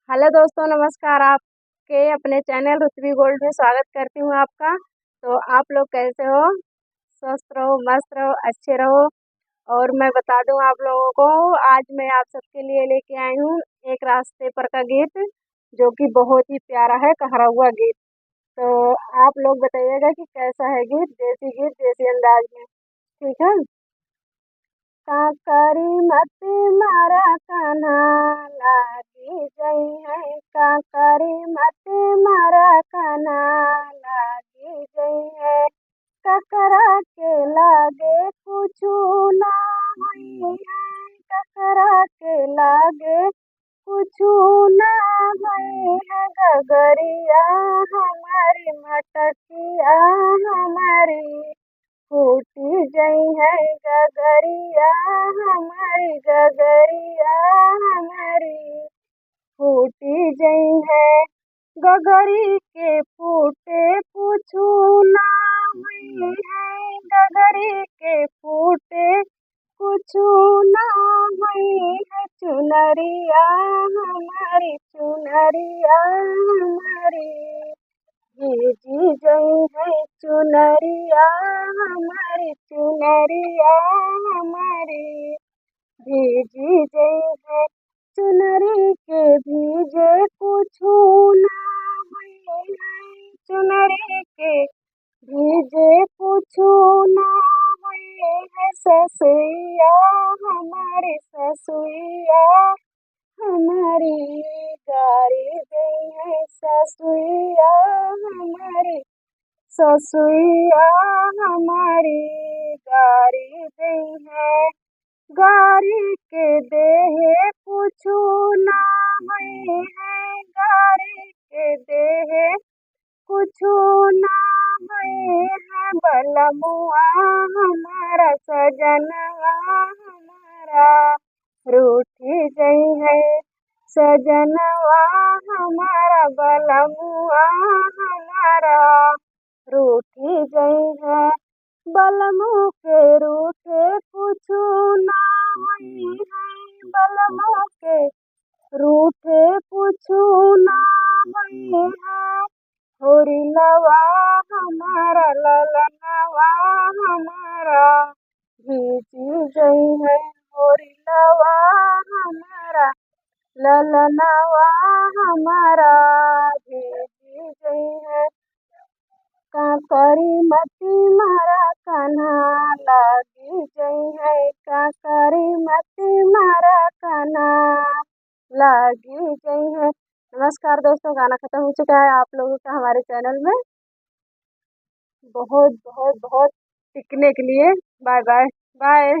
Hello दोस्तों, नमस्कार। आपके अपने चैनल रुतबी गोल्ड में स्वागत करती हूँ आपका। तो आप लोग कैसे हो? स्वस्थ रहो, मस्त रहो, अच्छे रहो। और मैं बता दूं आप लोगों को, आज मैं आप सबके लिए लेके आई हूँ एक रास्ते पर का गीत, जो कि बहुत ही प्यारा है, कहरा हुआ गीत। तो आप लोग बताइएगा कि कैसा है गीत, देसी अंदाज में। ठीक है। काकरी मती मारा कान्हा लागी जई है, काकरी मती मारा कान्हा लागी जई है। ककरा के लागे कुछु ना होई है, ककरा के लागे कुछु ना होई है। गगरिया हमारी मटकिया हमारी फूटी जई है, गगरिया हमारी गगरिया हमारी फूटी जई है। गगरी के फूटे पूछू ना हुई है, गगरी के फूटे पूछू ना हुई है। चुनरिया हमारी चुनरिया हमारी भीजी जई है, चुनरिया हमारी चुनरिया हमारी भीजी जई है। चुनरी के भीजे कुछु ना हुई है, चुनरी के भीजे कुछु ना हुई है। ससुइया हमारी ससुइया हमारी गारी गई है, ससुइया हमारी ससुइया हमारी गारी गई है। गारी के देहे कुछु ना हुई है, गारी के देहे कुछु ना हुई है। बलमुआ हमारा सजनवा हमारा रूठी गई है, सजनवा हमारा बलमुआ हमारा रूठी गई है। बलमु के रूठे कुछु ना हुई है, बलमु के रूठे कुछु ना हुई है। होरी लवा हमारा ललनवा हमारा भीजी गई है, होरी लवा हमारा ललनवा हमारा भीजी गई है। काकरी मती मारा कान्हा लागी जई है, काकरी मती मारा कान्हा लागी गई है। नमस्कार दोस्तों, गाना खत्म हो चुका है। आप लोगों का हमारे चैनल में बहुत बहुत बहुत टिकने के लिए। Bye bye. बाय।